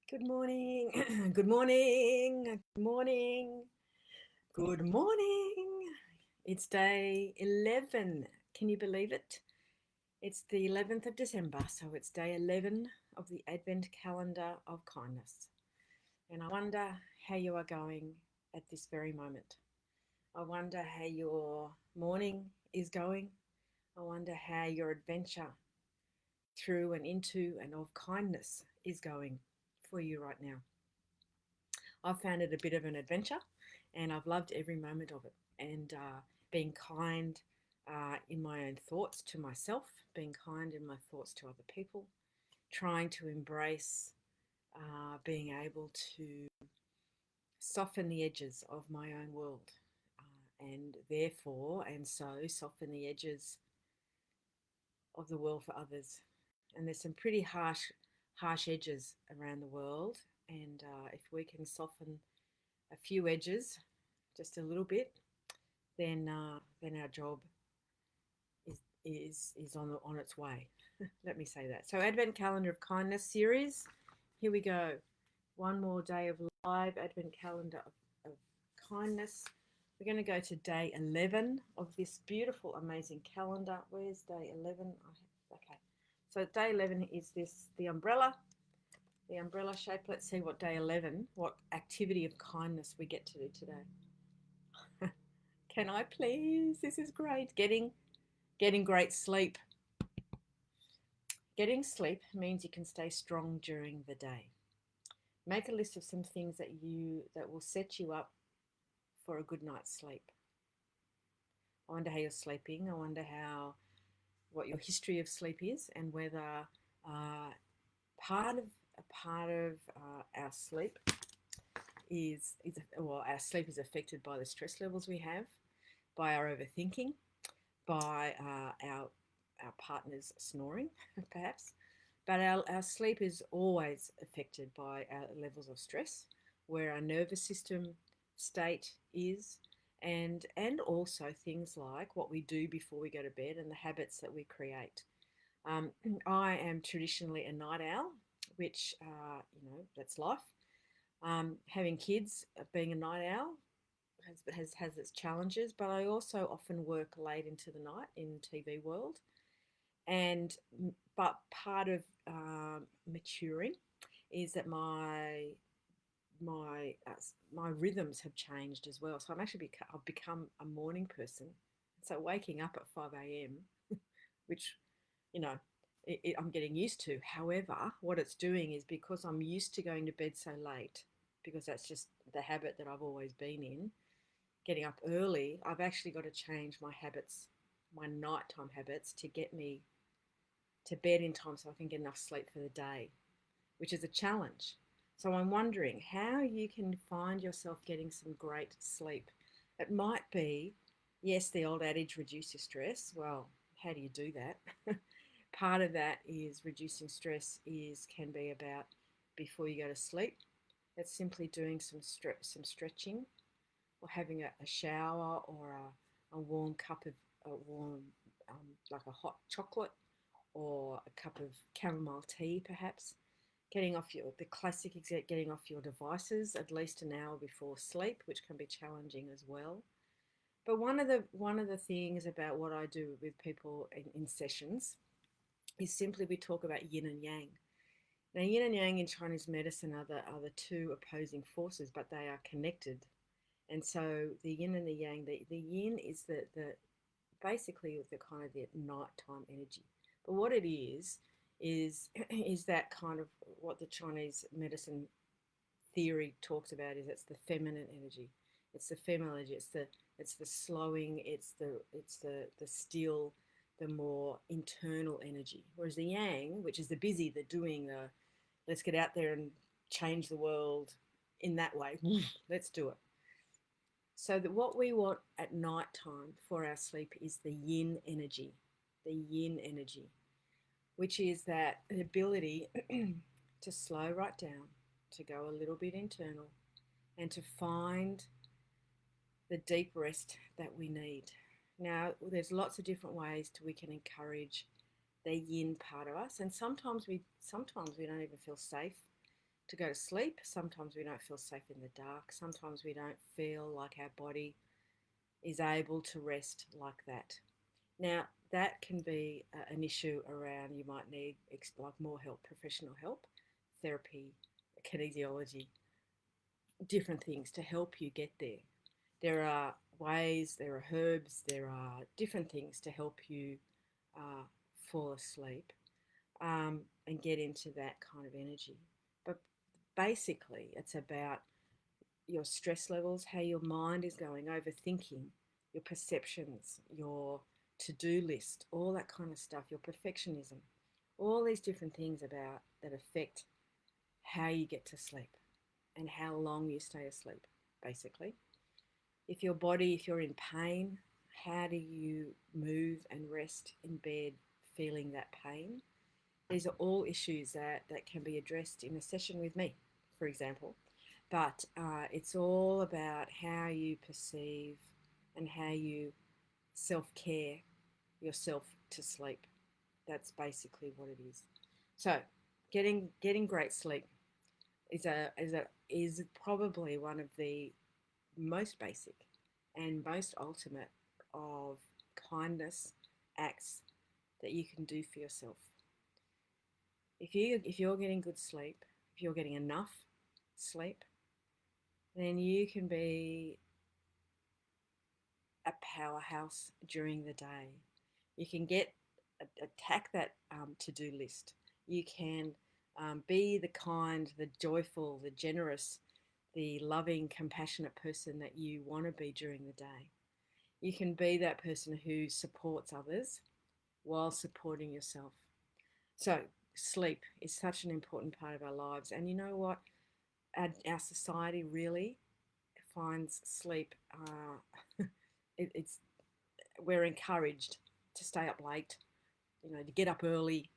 Good morning. Good morning. Good morning. Good morning. It's day 11. Can you believe it? It's the 11th of December, so it's day 11 of the Advent calendar of kindness. And I wonder how you are going at this very moment. I wonder how your morning is going. I wonder how your adventure through and into and of kindness is going for you right now. I've found it a bit of an adventure and I've loved every moment of it. And being kind in my own thoughts to myself, being kind in my thoughts to other people, trying to embrace being able to soften the edges of my own world and therefore, and so, soften the edges of the world for others. And there's some pretty harsh edges around the world. And if we can soften a few edges, just a little bit, then our job is on its way. Let me say that. So Advent Calendar of Kindness series. Here we go. One more day of live Advent Calendar of kindness. We're going to go to day 11 of this beautiful, amazing calendar. Where's day 11? Okay. So day 11 is the umbrella shape. Let's see what day 11, what activity of kindness we get to do today. Can I please? This is great. Getting great sleep. Getting sleep means you can stay strong during the day. Make a list of some things that will set you up for a good night's sleep. I wonder how you're sleeping. I wonder what your history of sleep is, and whether part of our sleep our sleep is affected by the stress levels we have, by our overthinking, by our partner's snoring, perhaps. But our sleep is always affected by our levels of stress, where our nervous system state is, and also things like what we do before we go to bed and the habits that we create. I am traditionally a night owl, which, that's life. Having kids, being a night owl, has its challenges, but I also often work late into the night in TV world, but part of maturing is that my rhythms have changed as well. So I've become a morning person. So waking up at 5 a.m., which you know I'm getting used to. However, what it's doing is, because I'm used to going to bed so late, because that's just the habit that I've always been in, getting up early, I've actually got to change my habits, my nighttime habits, to get me to bed in time so I can get enough sleep for the day, which is a challenge. So I'm wondering how you can find yourself getting some great sleep. It might be, yes, the old adage, reduce your stress. Well, how do you do that? Part of that is reducing stress can be about, before you go to sleep, it's simply doing some stretching, or having a shower, or a warm cup of like a hot chocolate, or a cup of chamomile tea, perhaps. Getting off the classic getting off your devices at least an hour before sleep, which can be challenging as well. But one of the things about what I do with people in sessions is simply we talk about yin and yang. Now, yin and yang in Chinese medicine are the two opposing forces, but they are connected. And so the yin and the yang, the yin is the basically the kind of the nighttime energy. But what it is is that kind of what the Chinese medicine theory talks about, is it's the feminine energy. It's the feminine energy. It's the slowing. It's the still, the more internal energy. Whereas the yang, which is the busy, the doing, the let's get out there and change the world in that way. Let's do it. So that what we want at night time for our sleep is the yin energy, which is that ability to slow right down, to go a little bit internal, and to find the deep rest that we need. Now, there's lots of different ways we can encourage the yin part of us, and sometimes we don't even feel safe to go to sleep. Sometimes we don't feel safe in the dark. Sometimes we don't feel like our body is able to rest like that. Now, that can be an issue around you might need like more help, professional help, therapy, kinesiology, different things to help you get there. There are ways, there are herbs, there are different things to help you uh, fall asleep and get into that kind of energy. But basically, it's about your stress levels, how your mind is going, overthinking, your perceptions, your to do list, all that kind of stuff, your perfectionism, all these different things about that affect how you get to sleep and how long you stay asleep, basically. If your body, if you're in pain, how do you move and rest in bed feeling that pain? These are all issues that can be addressed in a session with me, for example. But it's all about how you perceive and how you self care yourself to sleep. That's basically what it is. So, getting great sleep is probably one of the most basic and most ultimate of kindness acts that you can do for yourself. If you're getting good sleep, if you're getting enough sleep, then you can be a powerhouse during the day. You can attack that to-do list. You can be the kind, the joyful, the generous, the loving, compassionate person that you want to be during the day. You can be that person who supports others while supporting yourself. So sleep is such an important part of our lives. And you know what? Our society really finds sleep, it's we're encouraged to stay up late, to get up early,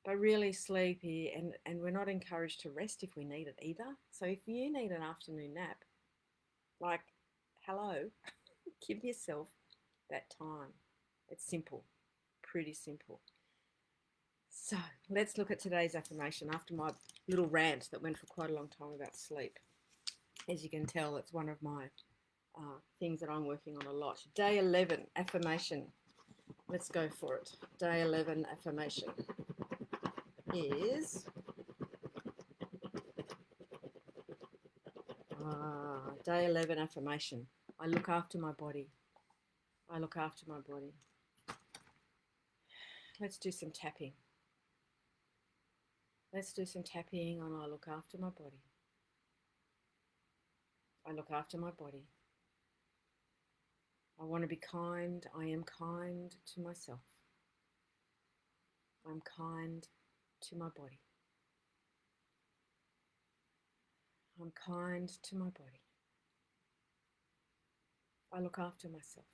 but really sleepy, and we're not encouraged to rest if we need it either. So if you need an afternoon nap, like, hello, give yourself that time. It's simple, pretty simple. So let's look at today's affirmation after my little rant that went for quite a long time about sleep. As you can tell, it's one of my things that I'm working on a lot. Day 11 affirmation. Let's go for it. Day 11 affirmation is day 11 affirmation. I look after my body. I look after my body. Let's do some tapping. Let's do some tapping on I look after my body. I look after my body. I want to be kind. I am kind to myself. I'm kind to my body. I'm kind to my body. I look after myself.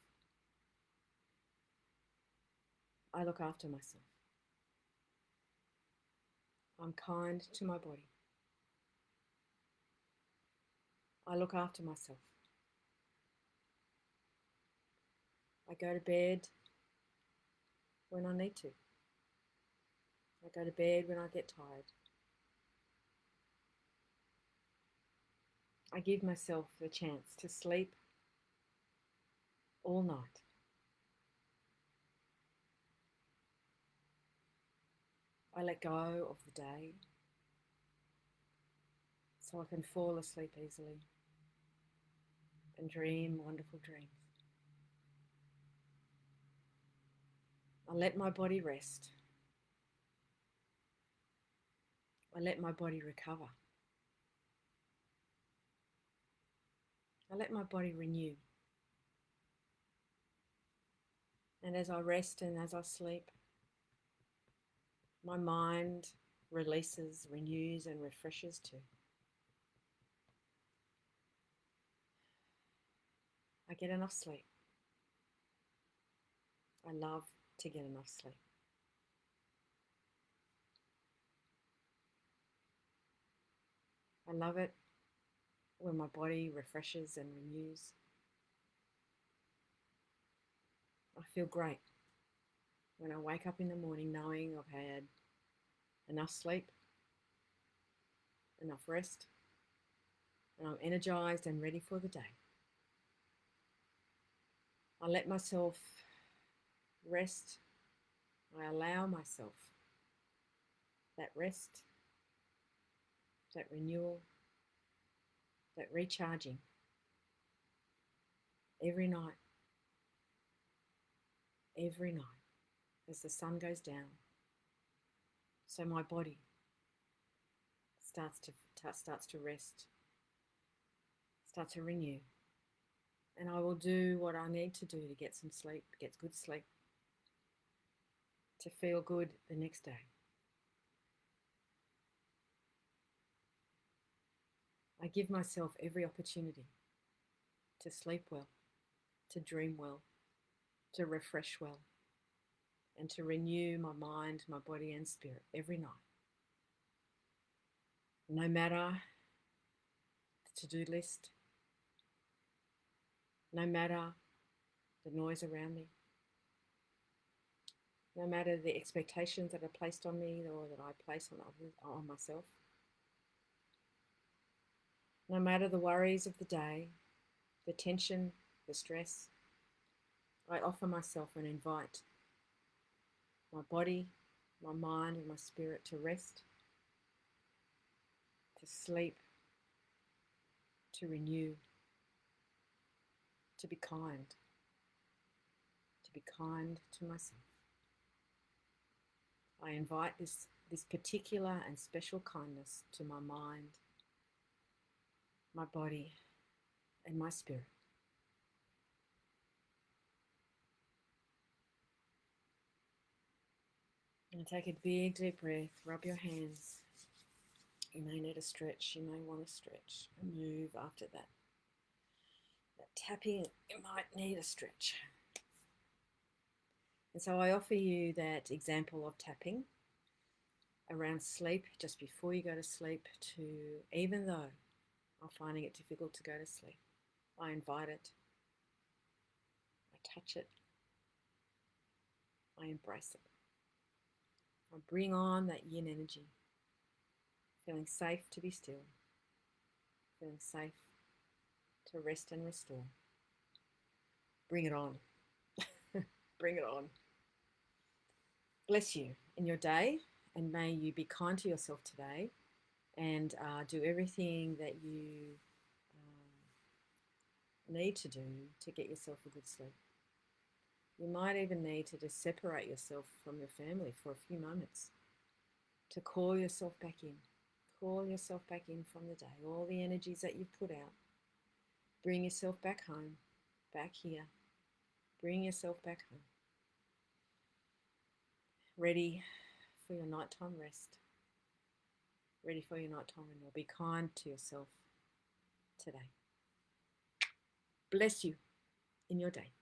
I look after myself. I'm kind to my body. I look after myself. I go to bed when I need to. I go to bed when I get tired. I give myself the chance to sleep all night. I let go of the day so I can fall asleep easily and dream wonderful dreams. I let my body rest. I let my body recover. I let my body renew. And as I rest and as I sleep, my mind releases, renews, and refreshes too. I get enough sleep. I love to get enough sleep. I love it when my body refreshes and renews. I feel great when I wake up in the morning knowing I've had enough sleep enough rest, and I'm energized and ready for the day. I let myself rest. I allow myself that rest, that renewal, that recharging every night, as the sun goes down. So my body starts to rest, starts to renew. And I will do what I need to do to get some sleep, get good sleep, to feel good the next day. I give myself every opportunity to sleep well, to dream well, to refresh well, and to renew my mind, my body, and spirit every night. No matter the to-do list, no matter the noise around me, no matter the expectations that are placed on me or that I place on others, on myself, no matter the worries of the day, the tension, the stress, I offer myself and invite my body, my mind, and my spirit to rest, to sleep, to renew, to be kind to myself. I invite this particular and special kindness to my mind, my body, and my spirit. And take a big deep breath, rub your hands. You may need a stretch, you may want to stretch and move after that. That tapping, you might need a stretch. And so I offer you that example of tapping around sleep, just before you go to sleep, to even though I'm finding it difficult to go to sleep, I invite it, I touch it, I embrace it. I bring on that yin energy, feeling safe to be still, feeling safe to rest and restore. Bring it on. Bring it on. Bless you in your day, and may you be kind to yourself today and do everything that you need to do to get yourself a good sleep. You might even need to just separate yourself from your family for a few moments to call yourself back in. Call yourself back in from the day. All the energies that you've put out. Bring yourself back home, back here. Bring yourself back home. Ready for your nighttime rest. Ready for your nighttime renewal. Be kind to yourself today. Bless you in your day.